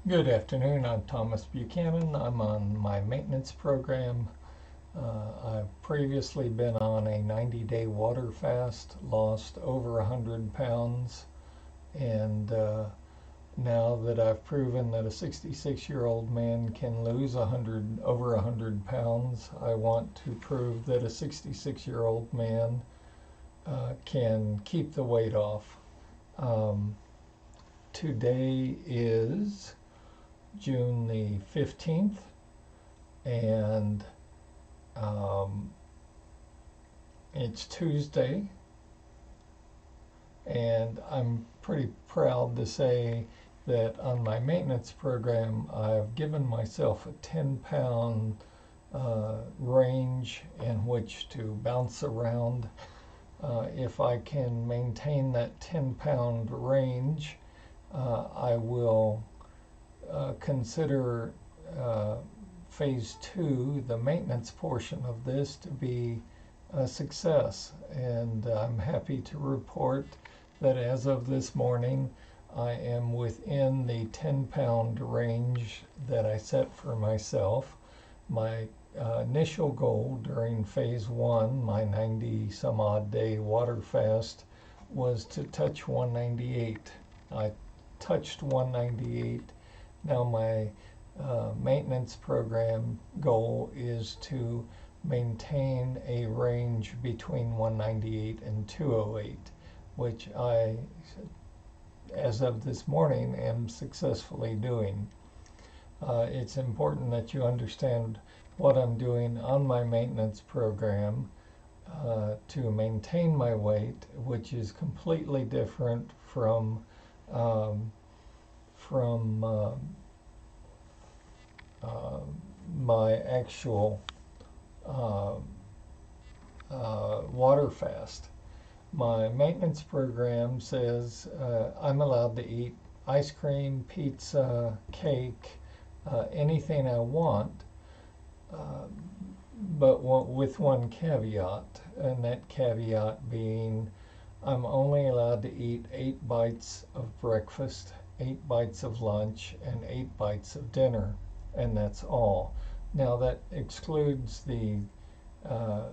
Good afternoon. I'm Thomas Buchanan. I'm on my maintenance program. I've previously been on a 90-day water fast, lost over 100 pounds, and now that I've proven that a 66-year-old man can lose over 100 pounds, I want to prove that a 66-year-old man can keep the weight off. Um, Today is June the 15th, and um, it's Tuesday, and I'm pretty proud to say that on my maintenance program, I've given myself a 10-pound range in which to bounce around. If I can maintain that 10-pound range, I will consider uh, phase two, the maintenance portion of this, to be a success. And I'm happy to report that as of this morning, I am within the 10-pound range that I set for myself. My initial goal during phase one, my 90 some odd day water fast, was to touch 198. I touched 198. Now my maintenance program goal is to maintain a range between 198 and 208, which I, as of this morning, am successfully doing. It's important that you understand what I'm doing on my maintenance program to maintain my weight, which is completely different um, from uh, my actual uh, water fast. My maintenance program says I'm allowed to eat ice cream, pizza, cake, anything I want, uh, but with one caveat, and that caveat being I'm only allowed to eat 8 bites of breakfast, 8 bites of lunch, and 8 bites of dinner, and that's all. Now, that excludes the uh,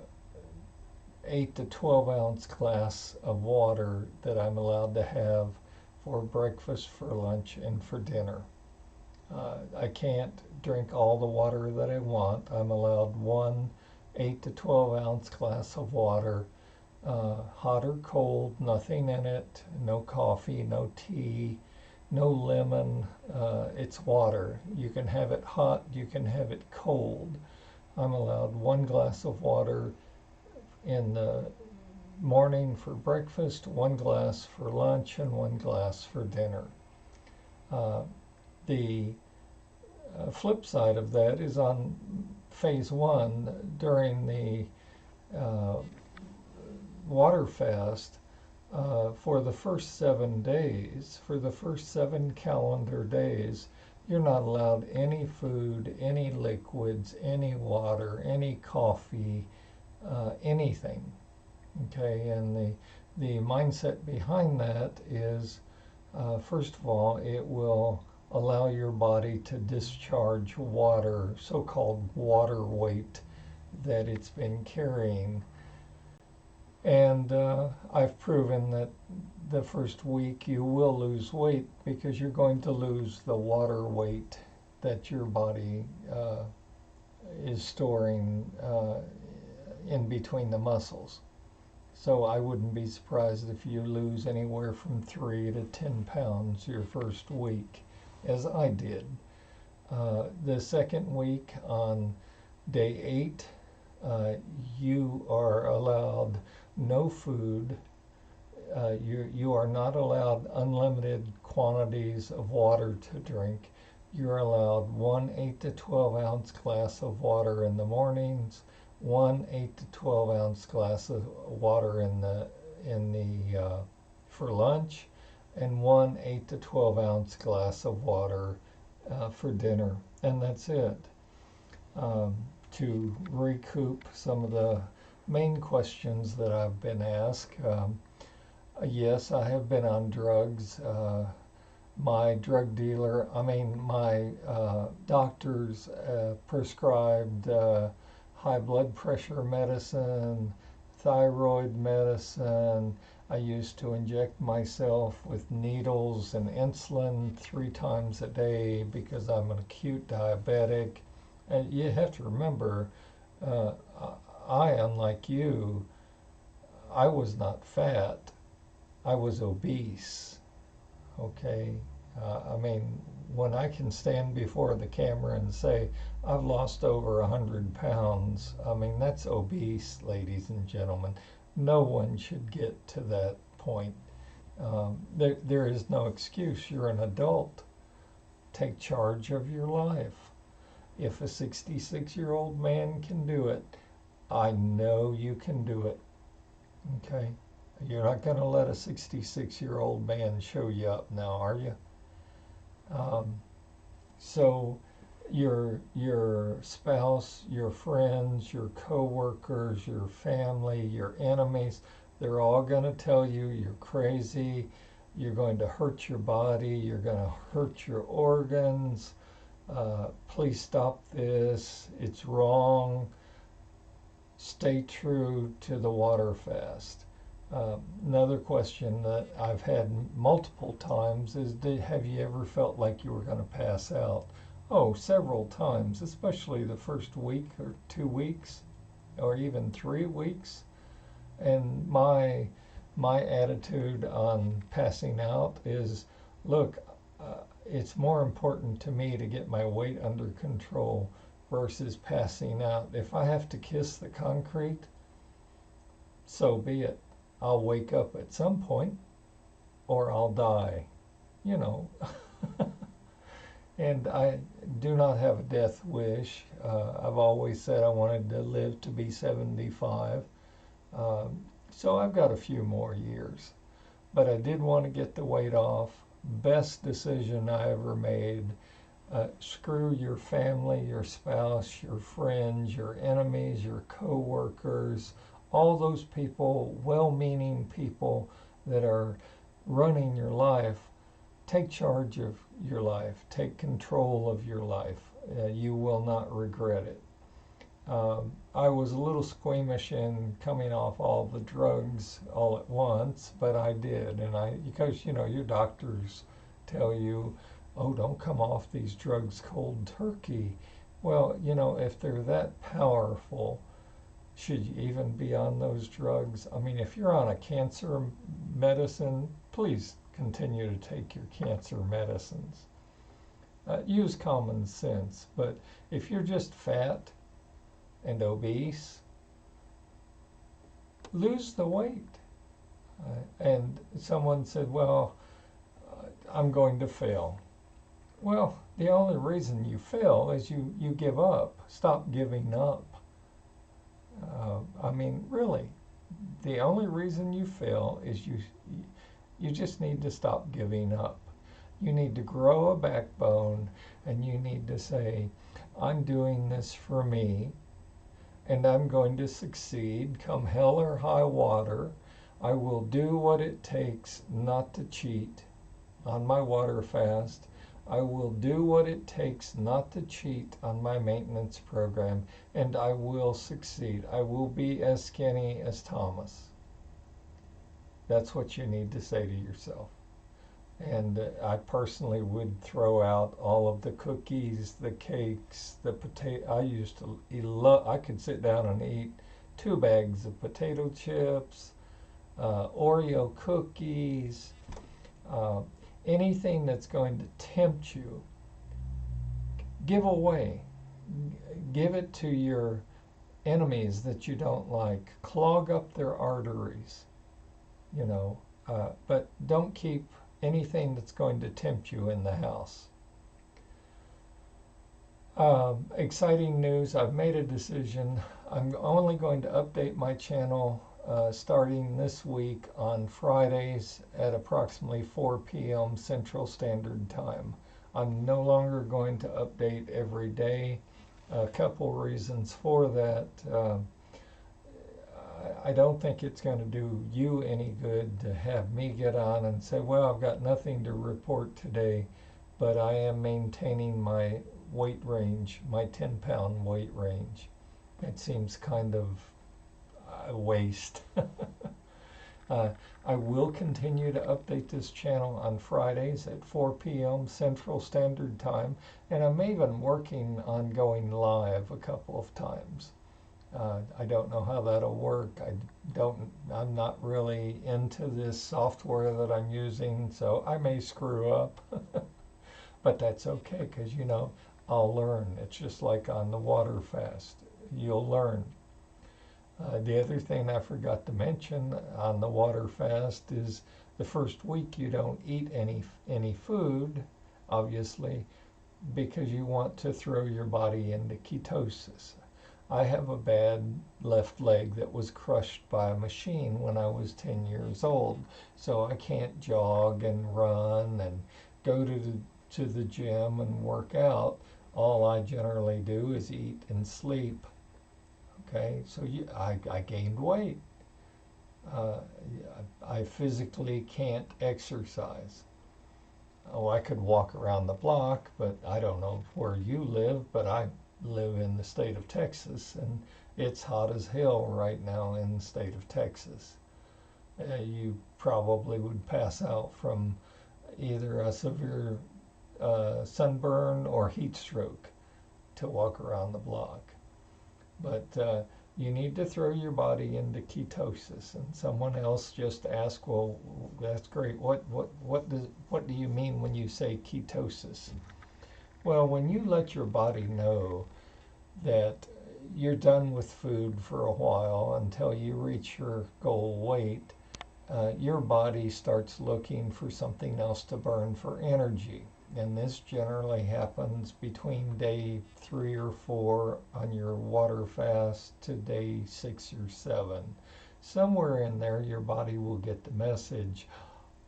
8 to 12 ounce glass of water that I'm allowed to have for breakfast, for lunch, and for dinner. I can't drink all the water that I want. I'm allowed one 8 to 12 ounce glass of water, hot or cold, nothing in it, no coffee, no tea, no lemon. It's water. You can have it hot, you can have it cold. I'm allowed one glass of water in the morning for breakfast, one glass for lunch, and one glass for dinner. Uh, the flip side of that is on phase one during the uh, water fast. For the first 7 days, for the first 7 calendar days, you're not allowed any food, any liquids, any water, any coffee, anything. Okay, and the mindset behind that is, first of all, it will allow your body to discharge water, so-called water weight that it's been carrying. And I've proven that the first week you will lose weight because you're going to lose the water weight that your body is storing in between the muscles. So I wouldn't be surprised if you lose anywhere from 3 to 10 pounds your first week, as I did. The second week, on day 8, you are allowed no food. You are not allowed unlimited quantities of water to drink. You're allowed one 8 to 12 ounce glass of water in the mornings, one 8 to 12 ounce glass of water for lunch, and one 8 to 12 ounce glass of water for dinner, and that's it. Um, to recoup some of the main questions that I've been asked, yes, I have been on drugs my drug dealer, my doctors prescribed high blood pressure medicine, thyroid medicine. I used to inject myself with needles and insulin 3 times a day because I'm an acute diabetic. And you have to remember, uh, unlike you, I was not fat. I was obese. Okay. When I can stand before the camera and say, I've lost over 100 pounds, that's obese, ladies and gentlemen. No one should get to that point. There is no excuse. You're an adult. Take charge of your life. If a 66-year-old man can do it, I know you can do it. Okay? You're not going to let a 66-year-old man show you up now, are you? So your spouse, your friends, your coworkers, your family, your enemies, they're all going to tell you you're crazy, you're going to hurt your body, you're going to hurt your organs. Please stop this. It's wrong. Stay true to the water fast. Another question that I've had multiple times is, have you ever felt like you were going to pass out? Oh, several times, especially the first week or 2 weeks or even 3 weeks. And my attitude on passing out is, look, it's more important to me to get my weight under control versus passing out. If I have to kiss the concrete, so be it. I'll wake up at some point or I'll die, you know. And I do not have a death wish. I've always said I wanted to live to be 75. So I've got a few more years. But I did want to get the weight off. Best decision I ever made. Screw your family, your spouse, your friends, your enemies, your co-workers, all those people, well-meaning people that are running your life. Take charge of your life. Take control of your life. You will not regret it. I was a little squeamish in coming off all the drugs all at once, but I did. Because, your doctors tell you, oh, don't come off these drugs cold turkey. Well, if they're that powerful, should you even be on those drugs? If you're on a cancer medicine, please continue to take your cancer medicines. Use common sense. But if you're just fat and obese, lose the weight. And someone said, well, I'm going to fail. Well, the only reason you fail is you give up. Stop giving up. Really, the only reason you fail is you just need to stop giving up. You need to grow a backbone, and you need to say, I'm doing this for me, and I'm going to succeed come hell or high water. I will do what it takes not to cheat on my water fast. I will do what it takes not to cheat on my maintenance program, and I will succeed. I will be as skinny as Thomas. That's what you need to say to yourself. And I personally would throw out all of the cookies, the cakes, the potato. I used to I could sit down and eat 2 bags of potato chips, Oreo cookies, anything that's going to tempt you. Give away. Give it to your enemies that you don't like. Clog up their arteries, but don't keep anything that's going to tempt you in the house. Exciting news. I've made a decision. I'm only going to update my channel starting this week on Fridays at approximately 4 p.m. Central Standard Time. I'm no longer going to update every day. A couple reasons for that. I don't think it's going to do you any good to have me get on and say, well, I've got nothing to report today, but I am maintaining my weight range, my 10-pound weight range. It seems kind of a waste. uh, I will continue to update this channel on Fridays at 4 p.m. Central Standard Time, and I'm even working on going live a couple of times. I don't know how that'll work. I'm not really into this software that I'm using, so I may screw up. But that's okay, because I'll learn. It's just like on the water fast. You'll learn. The other thing I forgot to mention on the water fast is the first week you don't eat any food, obviously, because you want to throw your body into ketosis. I have a bad left leg that was crushed by a machine when I was 10 years old, so I can't jog and run and go to the gym and work out. All I generally do is eat and sleep. Okay, so I gained weight. Uh, I physically can't exercise. Oh, I could walk around the block, but I don't know where you live, but I live in the state of Texas, and it's hot as hell right now in the state of Texas. You probably would pass out from either a severe sunburn or heat stroke to walk around the block. But you need to throw your body into ketosis. And someone else just asked, well, that's great. What do you mean when you say ketosis? Well, when you let your body know that you're done with food for a while until you reach your goal weight, your body starts looking for something else to burn for energy. And this generally happens between day 3 or 4 on your water fast to day 6 or 7. Somewhere in there, your body will get the message,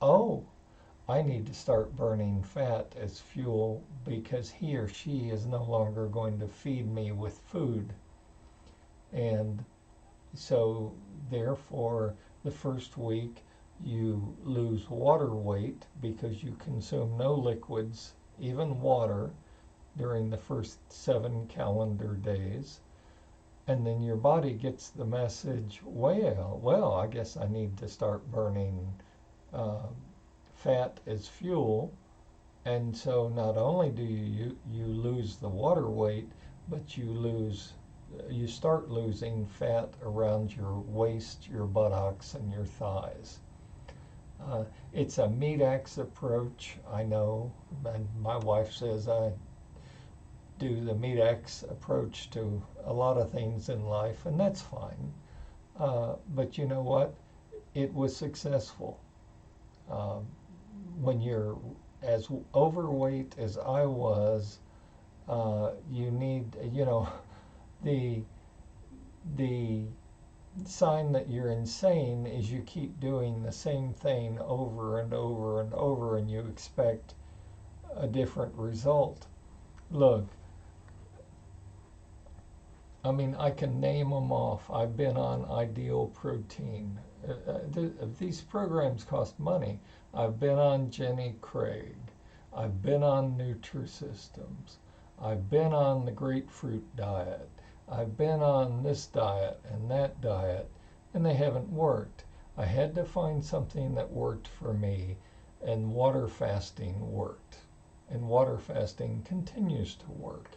oh, I need to start burning fat as fuel because he or she is no longer going to feed me with food. And so, therefore, the first week you lose water weight because you consume no liquids, even water, during the first 7 calendar days. And then your body gets the message, well, I guess I need to start burning fat as fuel. And so not only do you lose the water weight, but you start losing fat around your waist, your buttocks, and your thighs. It's a meat-axe approach, I know, and my wife says I do the meat-axe approach to a lot of things in life, and that's fine. But you know what? It was successful. When you're as overweight as I was, you need, the sign that you're insane is you keep doing the same thing over and over and over, and you expect a different result. Look, I mean, I can name them off. I've been on Ideal Protein. These programs cost money. I've been on Jenny Craig. I've been on Nutrisystems. I've been on the grapefruit diet. I've been on this diet and that diet, and they haven't worked. I had to find something that worked for me, and water fasting worked. And water fasting continues to work.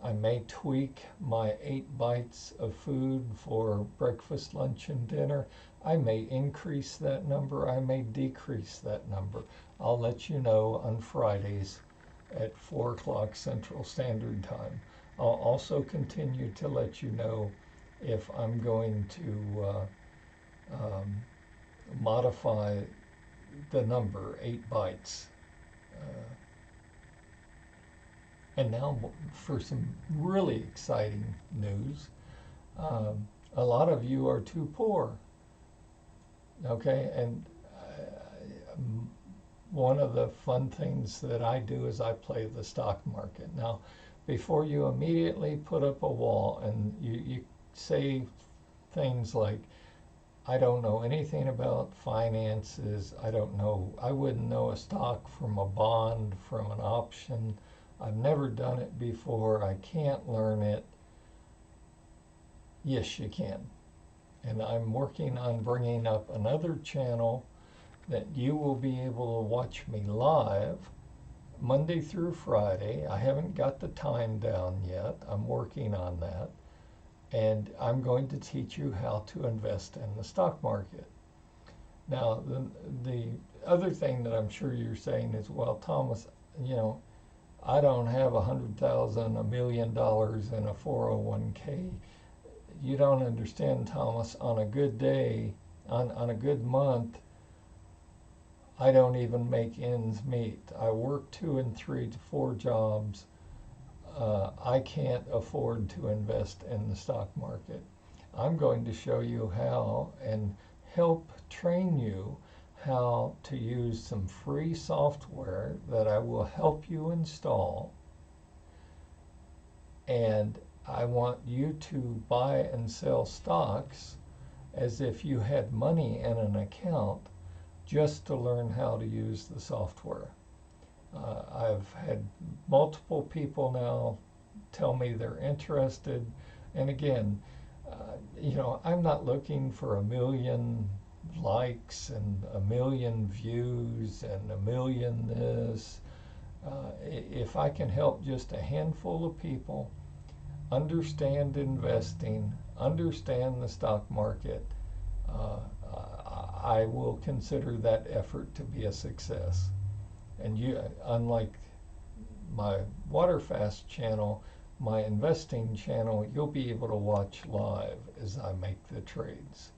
I may tweak my 8 bites of food for breakfast, lunch, and dinner. I may increase that number. I may decrease that number. I'll let you know on Fridays at 4 o'clock Central Standard Time. I'll also continue to let you know if I'm going to modify the number 8 bytes. And now for some really exciting news. A lot of you are too poor. Okay, and one of the fun things that I do is I play the stock market. Now, before you immediately put up a wall and you say things like, I don't know anything about finances. I wouldn't know a stock from a bond, from an option. I've never done it before. I can't learn it. Yes, you can. And I'm working on bringing up another channel that you will be able to watch me live Monday through Friday. I haven't got the time down yet. I'm working on that. And I'm going to teach you how to invest in the stock market. Now, the other thing that I'm sure you're saying is, well, Thomas, I don't have $100,000, $1 million in a 401k. You don't understand, Thomas. On a good day, on a good month, I don't even make ends meet. I work 2 and 3 to 4 jobs. I can't afford to invest in the stock market. I'm going to show you how and help train you how to use some free software that I will help you install. And I want you to buy and sell stocks as if you had money in an account, just to learn how to use the software. I've had multiple people now tell me they're interested. And again, I'm not looking for 1 million likes and 1 million views and 1 million this. If I can help just a handful of people understand investing, understand the stock market, I will consider that effort to be a success. And unlike my Waterfast channel, my investing channel, you'll be able to watch live as I make the trades.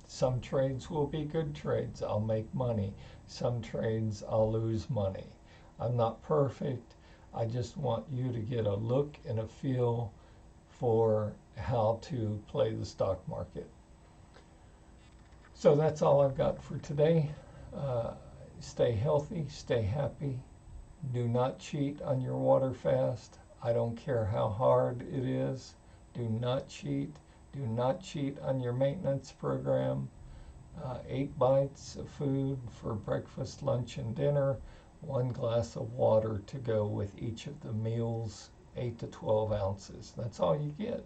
Some trades will be good trades. I'll make money. Some trades I'll lose money. I'm not perfect. I just want you to get a look and a feel for how to play the stock market. So that's all I've got for today. Stay healthy, stay happy. Do not cheat on your water fast. I don't care how hard it is. Do not cheat. Do not cheat on your maintenance program. 8 bites of food for breakfast, lunch, and dinner. 1 glass of water to go with each of the meals, 8 to 12 ounces. That's all you get.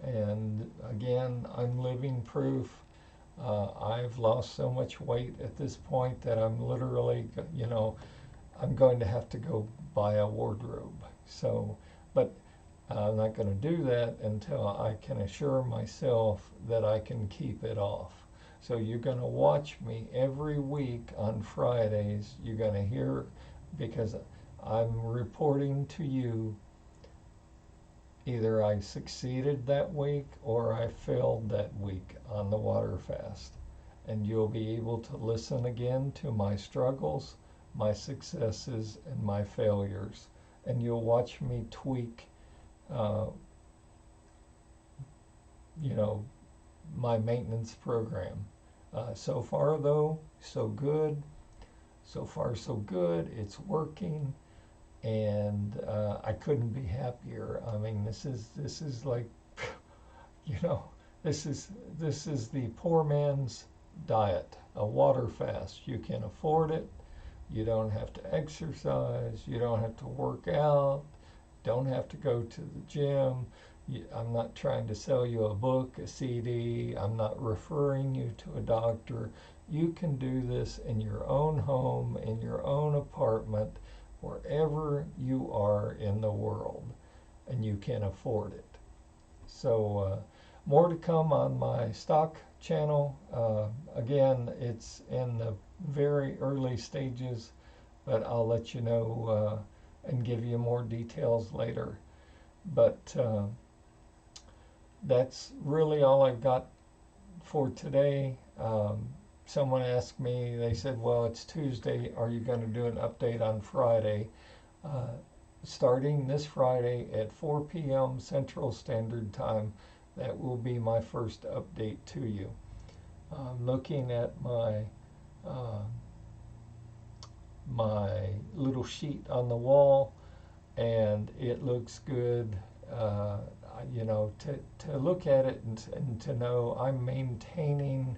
And again, I'm living proof. I've lost so much weight at this point that I'm literally, I'm going to have to go buy a wardrobe. So, but I'm not going to do that until I can assure myself that I can keep it off. So you're going to watch me every week on Fridays. You're going to hear, because I'm reporting to you either I succeeded that week or I failed that week on the water fast. And you'll be able to listen again to my struggles, my successes, and my failures. And you'll watch me tweak, my maintenance program. So far, though, so good. So far, so good. It's working. And I couldn't be happier. I mean, this is like, this is the poor man's diet, a water fast. You can afford it. You don't have to exercise. You don't have to work out. Don't have to go to the gym. I'm not trying to sell you a book, a CD. I'm not referring you to a doctor. You can do this in your own home, in your own apartment, wherever you are in the world, and you can afford it. So more to come on my stock channel. Again, it's in the very early stages, but I'll let you know and give you more details later. But that's really all I've got for today. Someone asked me, they said, well, it's Tuesday, are you going to do an update on Friday? Starting this Friday at 4 p.m. Central Standard Time, that will be my first update to you. Looking at my my little sheet on the wall, and it looks good. to look at it and to know I'm maintaining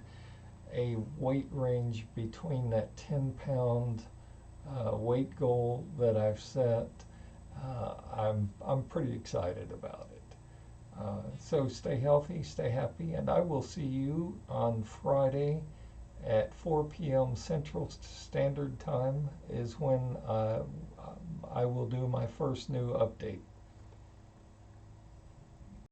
a weight range between that 10-pound weight goal that I've set, I'm pretty excited about it. So stay healthy, stay happy, and I will see you on Friday at 4 p.m. Central Standard Time is when I will do my first new update.